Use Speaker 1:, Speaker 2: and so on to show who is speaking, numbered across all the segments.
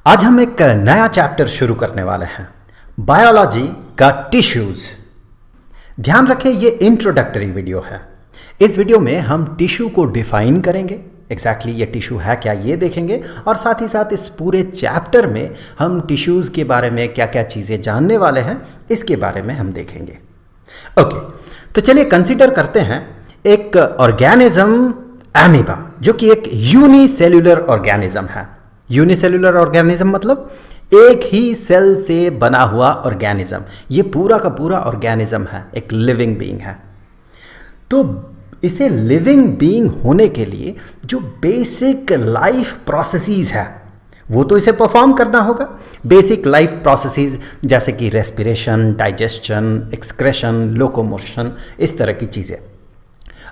Speaker 1: आज हम एक नया चैप्टर शुरू करने वाले हैं, बायोलॉजी का टिश्यूज। ध्यान रखें, ये इंट्रोडक्टरी वीडियो है। इस वीडियो में हम टिश्यू को डिफाइन करेंगे, एग्जैक्टली ये टिश्यू है क्या ये देखेंगे, और साथ ही साथ इस पूरे चैप्टर में हम टिश्यूज के बारे में क्या क्या चीज़ें जानने वाले हैं इसके बारे में हम देखेंगे। ओके, तो चलिए कंसिडर करते हैं एक ऑर्गेनिज्म एमीबा, जो कि एक यूनिसेल्युलर ऑर्गेनिज्म है। यूनिसेल्युलर ऑर्गेनिज्म मतलब एक ही सेल से बना हुआ ऑर्गेनिज्म। ये पूरा का पूरा ऑर्गेनिज्म है, एक लिविंग बीइंग है। तो इसे लिविंग बीइंग होने के लिए जो बेसिक लाइफ प्रोसेसेस है वो तो इसे परफॉर्म करना होगा। बेसिक लाइफ प्रोसेसेस जैसे कि रेस्पिरेशन, डाइजेशन, एक्सक्रेशन, लोकोमोशन, इस तरह की चीज़ें।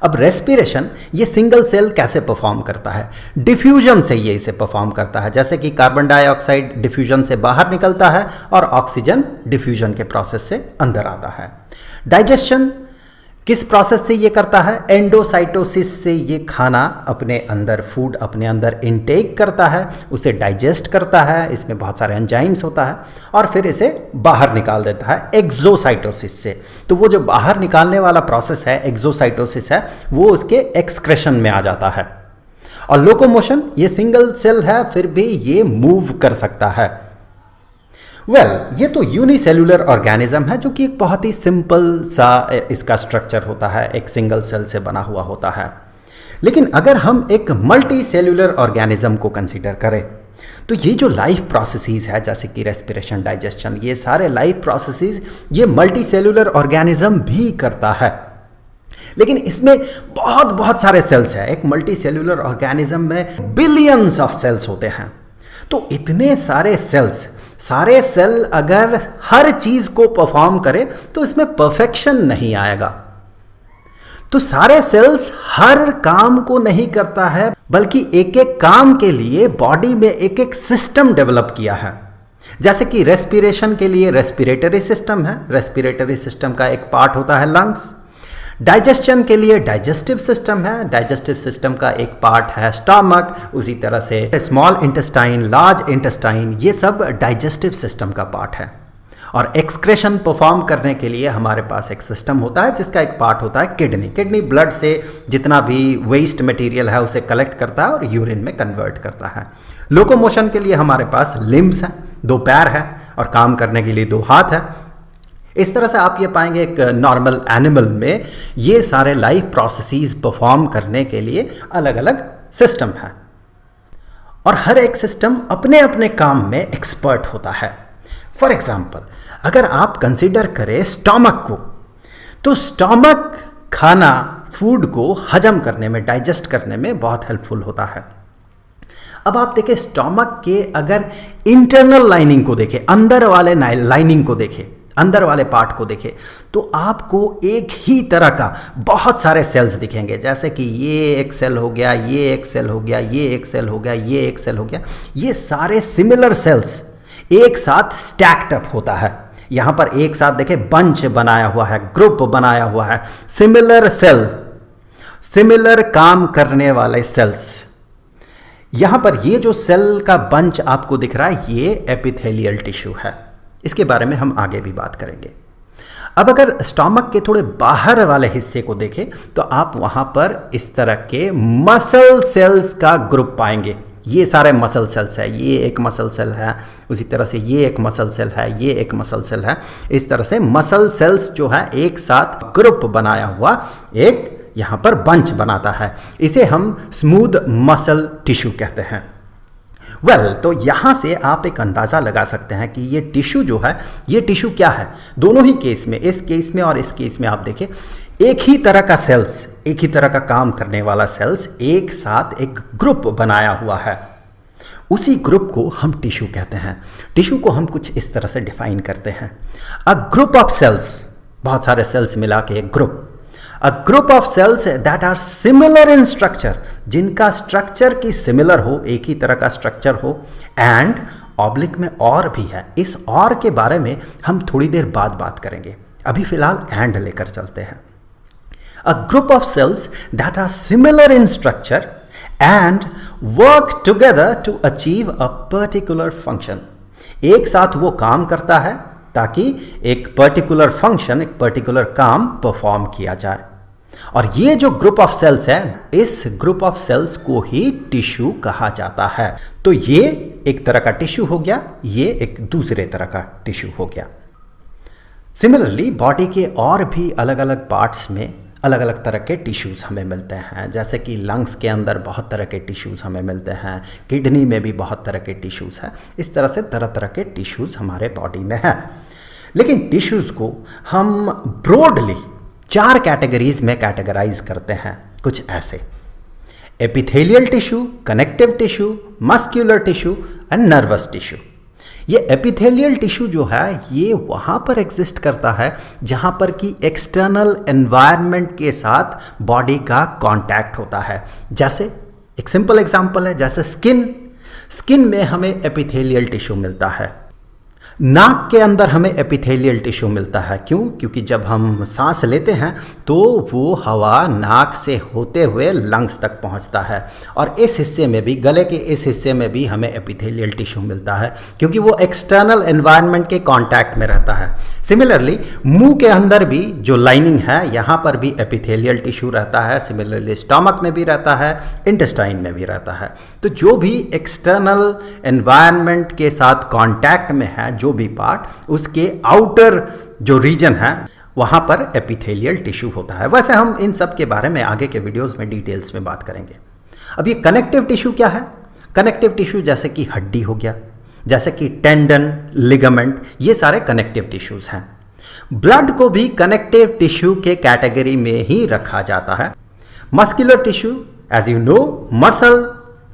Speaker 1: अब रेस्पिरेशन ये सिंगल सेल कैसे परफॉर्म करता है? डिफ्यूजन से ये इसे परफॉर्म करता है, जैसे कि कार्बन डाइऑक्साइड डिफ्यूजन से बाहर निकलता है और ऑक्सीजन डिफ्यूजन के प्रोसेस से अंदर आता है। डाइजेशन किस प्रोसेस से ये करता है? एंडोसाइटोसिस से ये खाना अपने अंदर, फूड अपने अंदर इनटेक करता है, उसे डाइजेस्ट करता है, इसमें बहुत सारे एंजाइम्स होता है और फिर इसे बाहर निकाल देता है एक्सोसाइटोसिस से। तो वो जो बाहर निकालने वाला प्रोसेस है, एक्सोसाइटोसिस है, वो उसके एक्सक्रेशन में आ जाता है। और लोकोमोशन, ये सिंगल सेल है फिर भी ये मूव कर सकता है। ये तो यूनिसेल्युलर ऑर्गेनिज्म है, जो कि एक बहुत ही सिंपल सा इसका स्ट्रक्चर होता है, एक सिंगल सेल से बना हुआ होता है। लेकिन अगर हम एक मल्टी सेल्युलर ऑर्गेनिज्म को कंसीडर करें तो ये जो लाइफ प्रोसेसेस है, जैसे कि रेस्पिरेशन, डाइजेशन, ये सारे लाइफ प्रोसेसेस ये मल्टी सेल्युलर ऑर्गेनिज्म भी करता है। लेकिन इसमें बहुत बहुत सारे सेल्स हैं। एक मल्टी सेल्युलर ऑर्गेनिज्म में बिलियंस ऑफ सेल्स होते हैं। तो इतने सारे सेल्स, सारे सेल अगर हर चीज को परफॉर्म करें तो इसमें परफेक्शन नहीं आएगा। तो सारे सेल्स हर काम को नहीं करता है, बल्कि एक एक काम के लिए बॉडी में एक एक सिस्टम डेवलप किया है। जैसे कि रेस्पिरेशन के लिए रेस्पिरेटरी सिस्टम है, रेस्पिरेटरी सिस्टम का एक पार्ट होता है लंग्स। डाइजेशन के लिए डाइजेस्टिव सिस्टम है, डाइजेस्टिव सिस्टम का एक पार्ट है स्टमक। उसी तरह से स्मॉल इंटेस्टाइन, लार्ज इंटेस्टाइन, ये सब डाइजेस्टिव सिस्टम का पार्ट है। और एक्सक्रेशन परफॉर्म करने के लिए हमारे पास एक सिस्टम होता है जिसका एक पार्ट होता है किडनी। किडनी ब्लड से जितना भी वेस्ट मटेरियल है उसे कलेक्ट करता है और यूरिन में कन्वर्ट करता है। लोकोमोशन के लिए हमारे पास लिम्स हैं, 2 पैर है और काम करने के लिए 2 हाथ है। इस तरह से आप ये पाएंगे एक नॉर्मल एनिमल में ये सारे लाइफ प्रोसेसेस परफॉर्म करने के लिए अलग अलग सिस्टम है और हर एक सिस्टम अपने अपने काम में एक्सपर्ट होता है। फॉर एग्जाम्पल, अगर आप कंसीडर करें स्टमक को, तो स्टमक खाना, फूड को हजम करने में, डाइजेस्ट करने में बहुत हेल्पफुल होता है। अब आप देखें स्टमक के अगर इंटरनल लाइनिंग को देखें, अंदर वाले लाइनिंग को देखें, अंदर वाले पार्ट को देखें, तो आपको एक ही तरह का बहुत सारे सेल्स दिखेंगे। जैसे कि ये एक सेल हो गया, ये एक सेल हो गया, ये एक सेल हो गया, ये एक सेल हो गया। ये सारे सिमिलर सेल्स एक साथ स्टैक्ड अप होता है। यहां पर एक साथ देखें बंच बनाया हुआ है, ग्रुप बनाया हुआ है, सिमिलर सेल, सिमिलर काम करने वाले सेल्स। यहां पर ये जो सेल का बंच आपको दिख रहा है, ये एपिथेलियल टिश्यू है। इसके बारे में हम आगे भी बात करेंगे। अब अगर स्टमक के थोड़े बाहर वाले हिस्से को देखें तो आप वहां पर इस तरह के मसल सेल्स का ग्रुप पाएंगे। ये सारे मसल सेल्स है, ये एक मसल सेल है, उसी तरह से ये एक मसल सेल है, ये एक मसल सेल है। इस तरह से मसल सेल्स जो है एक साथ ग्रुप बनाया हुआ एक यहां पर बंच बनाता है। इसे हम स्मूथ मसल टिश्यू कहते हैं। तो यहां से आप एक अंदाजा लगा सकते हैं कि ये टिश्यू जो है, ये टिश्यू क्या है। दोनों ही केस में, इस केस में और इस केस में आप देखें एक ही तरह का सेल्स, एक ही तरह का काम करने वाला सेल्स एक साथ एक ग्रुप बनाया हुआ है। उसी ग्रुप को हम टिश्यू कहते हैं। टिश्यू को हम कुछ इस तरह से डिफाइन करते हैं, अ ग्रुप ऑफ सेल्स, बहुत सारे सेल्स मिला के एक group. A group of cells that are similar in structure, जिनका स्ट्रक्चर की सिमिलर हो, एक ही तरह का स्ट्रक्चर हो, एंड ऑब्लिक में और भी है। इस और के बारे में हम थोड़ी देर बाद बात करेंगे, अभी फिलहाल एंड लेकर चलते हैं। A group of cells that are similar in structure and work together to achieve a particular function. एक साथ वो काम करता है ताकि एक पर्टिकुलर फंक्शन, एक पर्टिकुलर काम परफॉर्म किया जाए। और ये जो ग्रुप ऑफ सेल्स है, इस ग्रुप ऑफ सेल्स को ही टिश्यू कहा जाता है। तो ये एक तरह का टिश्यू हो गया, ये एक दूसरे तरह का टिश्यू हो गया। सिमिलरली बॉडी के और भी अलग अलग पार्ट्स में अलग अलग तरह के टिश्यूज़ हमें मिलते हैं। जैसे कि लंग्स के अंदर बहुत तरह के टिश्यूज़ हमें मिलते हैं, किडनी में भी बहुत तरह के टिश्यूज़ हैं। इस तरह से तरह तरह के टिश्यूज़ हमारे बॉडी में हैं। लेकिन टिश्यूज़ को हम ब्रॉडली 4 कैटेगरीज में कैटेगराइज करते हैं, कुछ ऐसे: epithelial tissue, connective tissue, muscular tissue and nervous tissue. ये एपिथेलियल टिश्यू जो है ये वहाँ पर एग्जिस्ट करता है जहाँ पर कि एक्सटर्नल एनवायरनमेंट के साथ बॉडी का कांटेक्ट होता है। जैसे एक सिंपल एग्जांपल है, जैसे स्किन में हमें एपिथेलियल टिश्यू मिलता है। नाक के अंदर हमें एपिथेलियल टिश्यू मिलता है। क्यों? क्योंकि जब हम सांस लेते हैं तो वो हवा नाक से होते हुए लंग्स तक पहुंचता है, और इस हिस्से में भी, गले के इस हिस्से में भी हमें एपिथेलियल टिश्यू मिलता है क्योंकि वो एक्सटर्नल एनवायरनमेंट के कांटेक्ट में रहता है। सिमिलरली मुंह के अंदर भी जो लाइनिंग है यहाँ पर भी एपिथेलियल टिश्यू रहता है। सिमिलरली स्टमक में भी रहता है, इंटेस्टाइन में भी रहता है। तो जो भी एक्सटर्नल एनवायरनमेंट के साथ कांटेक्ट में है, जो भी पार्ट, उसके आउटर जो रीजन है वहां पर एपिथेलियल टिश्यू होता है। वैसे हम इन सब के बारे में आगे के वीडियोस में डिटेल्स में बात करेंगे। अब ये कनेक्टिव टिश्यू क्या है? कनेक्टिव टिश्यू जैसे कि हड्डी हो गया, जैसे कि टेंडन, लिगामेंट, ये सारे कनेक्टिव टिश्यूज हैं। ब्लड को भी कनेक्टिव टिश्यू के कैटेगरी में ही रखा जाता है। Muscular tissue, as you know, muscle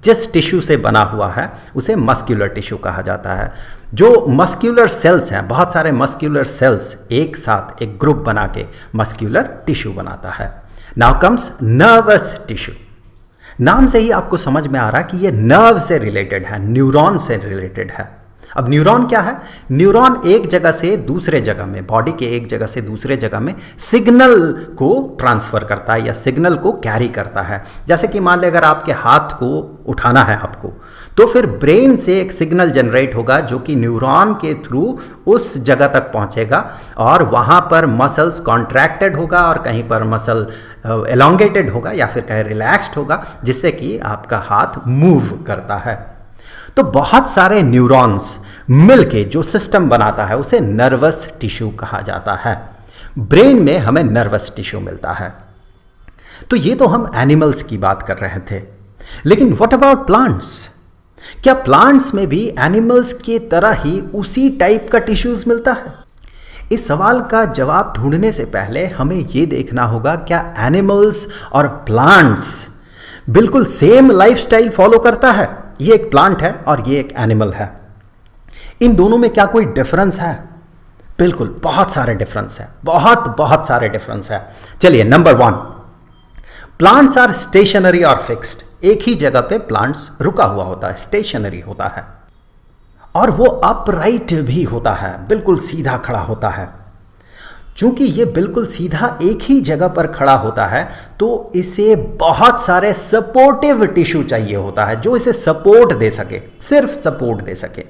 Speaker 1: जिस टिश्यू से बना हुआ है उसे मस्क्यूलर टिश्यू कहा जाता है। जो मस्क्यूलर सेल्स हैं, बहुत सारे मस्क्यूलर सेल्स एक साथ एक ग्रुप बना के मस्क्यूलर टिश्यू बनाता है। Now comes nervous tissue. नाम से ही आपको समझ में आ रहा है कि ये नर्व से रिलेटेड है, न्यूरॉन से रिलेटेड है। अब न्यूरॉन क्या है? न्यूरॉन एक जगह से दूसरे जगह में, बॉडी के एक जगह से दूसरे जगह में सिग्नल को ट्रांसफर करता है या सिग्नल को कैरी करता है। जैसे कि मान लें अगर आपके हाथ को उठाना है आपको, तो फिर ब्रेन से एक सिग्नल जनरेट होगा जो कि न्यूरॉन के थ्रू उस जगह तक पहुंचेगा, और वहां पर मसल्स कॉन्ट्रैक्टेड होगा और कहीं पर मसल एलोंगेटेड होगा या फिर कहीं रिलैक्स्ड होगा, जिससे कि आपका हाथ मूव करता है। तो बहुत सारे न्यूरॉन्स मिलके जो सिस्टम बनाता है उसे नर्वस टिश्यू कहा जाता है। ब्रेन में हमें नर्वस टिश्यू मिलता है। तो ये तो हम एनिमल्स की बात कर रहे थे, लेकिन व्हाट अबाउट प्लांट्स? क्या प्लांट्स में भी एनिमल्स की तरह ही उसी टाइप का टिश्यूज मिलता है? इस सवाल का जवाब ढूंढने से पहले हमें यह देखना होगा क्या एनिमल्स और प्लांट्स बिल्कुल सेम लाइफस्टाइल फॉलो करता है। ये एक प्लांट है और ये एक एनिमल है, इन दोनों में क्या कोई डिफरेंस है? बिल्कुल, बहुत सारे डिफरेंस है, बहुत सारे डिफरेंस है। चलिए, नंबर 1, प्लांट्स आर स्टेशनरी और फिक्स्ड। एक ही जगह पे प्लांट्स रुका हुआ होता है, स्टेशनरी होता है, और वो अपराइट भी होता है, बिल्कुल सीधा खड़ा होता है। चूंकि ये बिल्कुल सीधा एक ही जगह पर खड़ा होता है तो इसे बहुत सारे सपोर्टिव टिश्यू चाहिए होता है जो इसे सपोर्ट दे सके, सिर्फ सपोर्ट दे सके।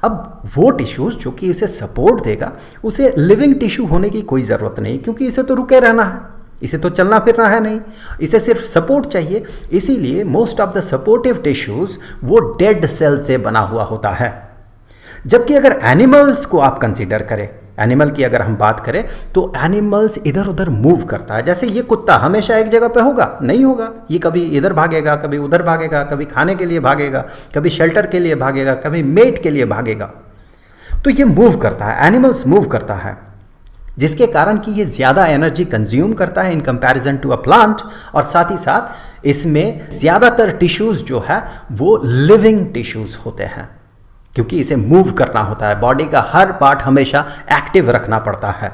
Speaker 1: अब वो टिश्यूज जो कि इसे सपोर्ट देगा, उसे लिविंग टिश्यू होने की कोई ज़रूरत नहीं, क्योंकि इसे तो रुके रहना है, इसे तो चलना फिरना है नहीं, इसे सिर्फ सपोर्ट चाहिए। इसीलिए most of the supportive tissues वो डेड सेल से बना हुआ होता है। जबकि अगर एनिमल्स को आप कंसीडर करें, एनिमल की अगर हम बात करें तो एनिमल्स इधर उधर मूव करता है। जैसे ये कुत्ता हमेशा एक जगह पे होगा? नहीं होगा, ये कभी इधर भागेगा, कभी उधर भागेगा, कभी खाने के लिए भागेगा, कभी शेल्टर के लिए भागेगा, कभी मेट के लिए भागेगा। तो ये मूव करता है, एनिमल्स मूव करता है, जिसके कारण कि ये ज़्यादा एनर्जी कंज्यूम करता है in comparison to a plant, और साथ ही साथ इसमें ज़्यादातर टिश्यूज़ जो है वो लिविंग टिश्यूज़ होते हैं, क्योंकि इसे मूव करना होता है, बॉडी का हर पार्ट हमेशा एक्टिव रखना पड़ता है।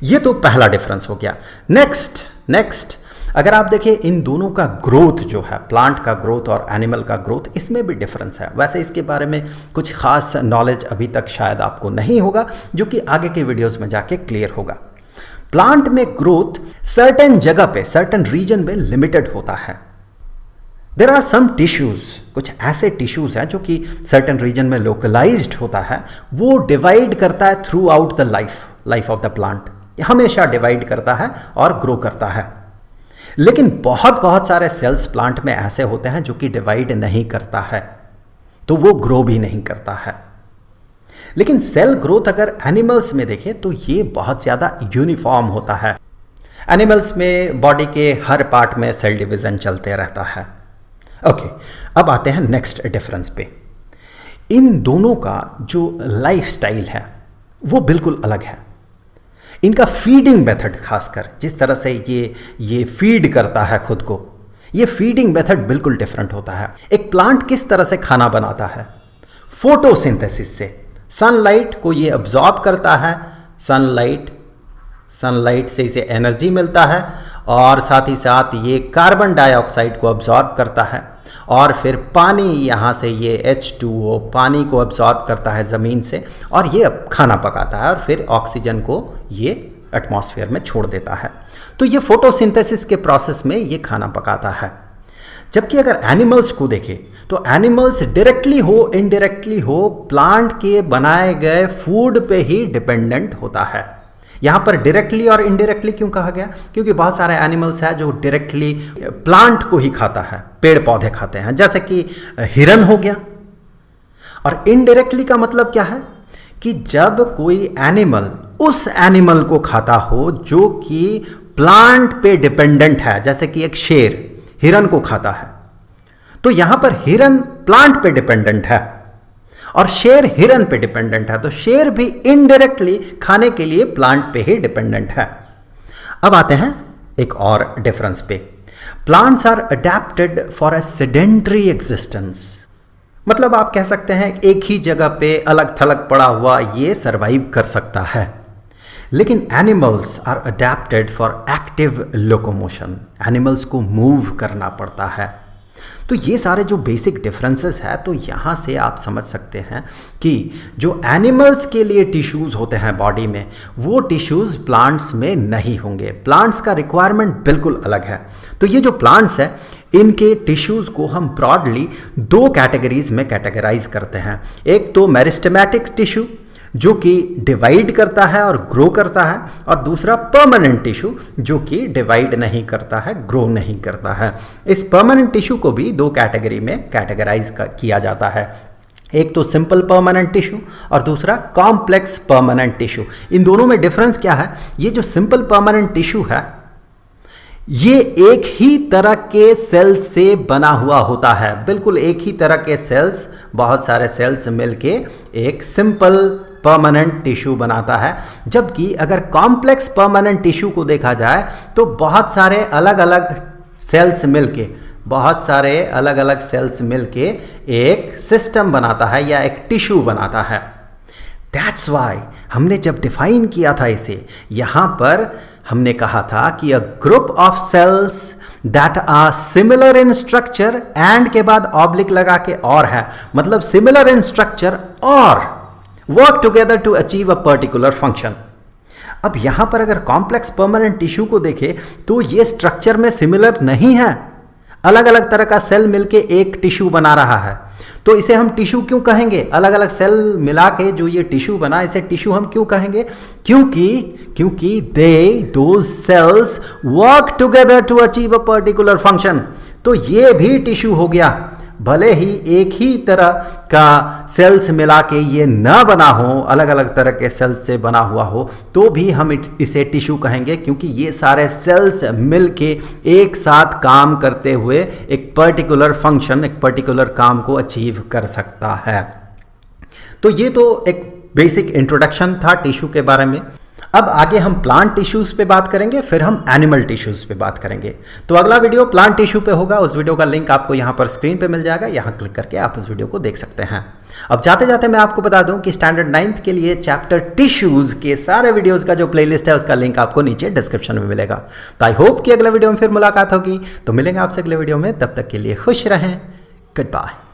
Speaker 1: ये तो पहला डिफरेंस हो गया। नेक्स्ट अगर आप देखें इन दोनों का ग्रोथ जो है, प्लांट का ग्रोथ और एनिमल का ग्रोथ, इसमें भी डिफरेंस है। वैसे इसके बारे में कुछ खास नॉलेज अभी तक शायद आपको नहीं होगा, जो कि आगे के वीडियोस में जाके क्लियर होगा। प्लांट में ग्रोथ सर्टेन जगह पे, सर्टेन रीजन में लिमिटेड होता है, देर आर सम टिश्यूज, कुछ ऐसे टिश्यूज हैं जो कि सर्टेन रीजन में लोकलाइज्ड होता है, वो डिवाइड करता है through out the life of the plant, हमेशा डिवाइड करता है और ग्रो करता है। लेकिन बहुत सारे सेल्स प्लांट में ऐसे होते हैं जो कि डिवाइड नहीं करता है, तो वो ग्रो भी नहीं करता है। लेकिन सेल ग्रोथ अगर एनिमल्स में देखें तो ये बहुत ज़्यादा यूनिफॉर्म होता है। एनिमल्स में बॉडी के हर पार्ट में सेल डिवीज़न चलते रहता है। ओके, अब आते हैं नेक्स्ट डिफरेंस पे। इन दोनों का जो लाइफ स्टाइल है वो बिल्कुल अलग है। इनका फीडिंग मेथड, खासकर जिस तरह से ये फीड करता है खुद को, ये फीडिंग मेथड बिल्कुल डिफरेंट होता है। एक प्लांट किस तरह से खाना बनाता है? फोटोसिंथेसिस से। सनलाइट को ये अब्जॉर्ब करता है, सनलाइट से इसे एनर्जी मिलता है और साथ ही साथ ये कार्बन डाइऑक्साइड को अब्जॉर्ब करता है और फिर पानी, यहाँ से ये H2O पानी को अब्जॉर्ब करता है ज़मीन से और ये खाना पकाता है और फिर ऑक्सीजन को ये एटमॉस्फेयर में छोड़ देता है। तो ये फोटोसिंथेसिस के प्रोसेस में ये खाना पकाता है। जबकि अगर एनिमल्स को देखें तो एनिमल्स डायरेक्टली हो इनडायरेक्टली हो प्लांट के बनाए गए फूड पे ही डिपेंडेंट होता है। यहाँ पर डायरेक्टली और इनडायरेक्टली क्यों कहा गया? क्योंकि बहुत सारे एनिमल्स हैं जो डायरेक्टली प्लांट को ही खाता है, पेड़ पौधे खाते हैं, जैसे कि हिरन हो गया। और इनडायरेक्टली का मतलब क्या है कि जब कोई एनिमल उस एनिमल को खाता हो जो कि प्लांट पे डिपेंडेंट है, जैसे कि एक शेर हिरन को खाता है, तो यहां पर हिरन प्लांट पे डिपेंडेंट है और शेर हिरन पे डिपेंडेंट है, तो शेर भी इनडायरेक्टली खाने के लिए प्लांट पे ही डिपेंडेंट है। अब आते हैं एक और डिफरेंस पे। Plants are adapted for a sedentary existence, मतलब आप कह सकते हैं एक ही जगह पे अलग थलग पड़ा हुआ ये सरवाइव कर सकता है। लेकिन animals are adapted for active locomotion, animals को मूव करना पड़ता है। तो ये सारे जो बेसिक डिफरेंसेस है, तो यहाँ से आप समझ सकते हैं कि जो एनिमल्स के लिए टिश्यूज़ होते हैं बॉडी में, वो टिश्यूज़ प्लांट्स में नहीं होंगे। प्लांट्स का रिक्वायरमेंट बिल्कुल अलग है। तो ये जो प्लांट्स है, इनके टिश्यूज़ को हम ब्रॉडली दो कैटेगरीज में कैटेगराइज करते हैं। एक तो मेरिस्टेमेटिक टिश्यू जो कि डिवाइड करता है और ग्रो करता है, और दूसरा परमानेंट टिश्यू जो कि डिवाइड नहीं करता है, ग्रो नहीं करता है। इस परमानेंट टिश्यू को भी दो कैटेगरी में कैटेगराइज किया जाता है। एक तो सिंपल परमानेंट टिश्यू और दूसरा कॉम्प्लेक्स परमानेंट टिश्यू। इन दोनों में डिफरेंस क्या है? ये जो सिंपल परमानेंट टिश्यू है, ये एक ही तरह के सेल से बना हुआ होता है, बिल्कुल एक ही तरह के सेल्स, बहुत सारे सेल्स मिलके एक सिंपल परमानेंट टिश्यू बनाता है। जबकि अगर कॉम्प्लेक्स परमानेंट टिश्यू को देखा जाए तो बहुत सारे अलग अलग सेल्स मिलके एक सिस्टम बनाता है या एक टिश्यू बनाता है। दैट्स वाई हमने जब डिफाइन किया था इसे, यहाँ पर हमने कहा था कि a group of cells that are similar in structure, and के बाद ऑब्लिक लगा के और है, मतलब सिमिलर इन स्ट्रक्चर और work together to achieve a particular function. अब यहां पर अगर कॉम्प्लेक्स परमानेंट टिश्यू को देखें तो ये स्ट्रक्चर में सिमिलर नहीं है, अलग अलग तरह का सेल मिलके एक टिश्यू बना रहा है। तो इसे हम टिश्यू क्यों कहेंगे? अलग अलग सेल मिला के जो ये टिश्यू बना, इसे टिश्यू हम क्यों कहेंगे? क्योंकि those cells work together to achieve a particular function. तो ये भी टिश्यू हो गया, भले ही एक ही तरह का सेल्स मिला के ये न बना हो, अलग अलग तरह के सेल्स से बना हुआ हो, तो भी हम इसे टिश्यू कहेंगे, क्योंकि ये सारे सेल्स मिलके एक साथ काम करते हुए एक पर्टिकुलर फंक्शन, एक पर्टिकुलर काम को अचीव कर सकता है। तो ये तो एक बेसिक इंट्रोडक्शन था टिश्यू के बारे में। अब आगे हम प्लांट टिश्यूज पे बात करेंगे, फिर हम एनिमल टिश्यूज पे बात करेंगे। तो अगला वीडियो प्लांट टिश्यू पे होगा, उस वीडियो का लिंक आपको यहाँ पर स्क्रीन पे मिल जाएगा, यहाँ क्लिक करके आप उस वीडियो को देख सकते हैं। अब जाते जाते मैं आपको बता दूं कि स्टैंडर्ड 9th के लिए चैप्टर टिश्यूज के सारे वीडियोज का जो प्लेलिस्ट है उसका लिंक आपको नीचे डिस्क्रिप्शन में मिलेगा। तो आई होप कि अगले वीडियो में फिर मुलाकात होगी। तो मिलेंगे आपसे अगले वीडियो में, तब तक के लिए खुश रहें। Good bye.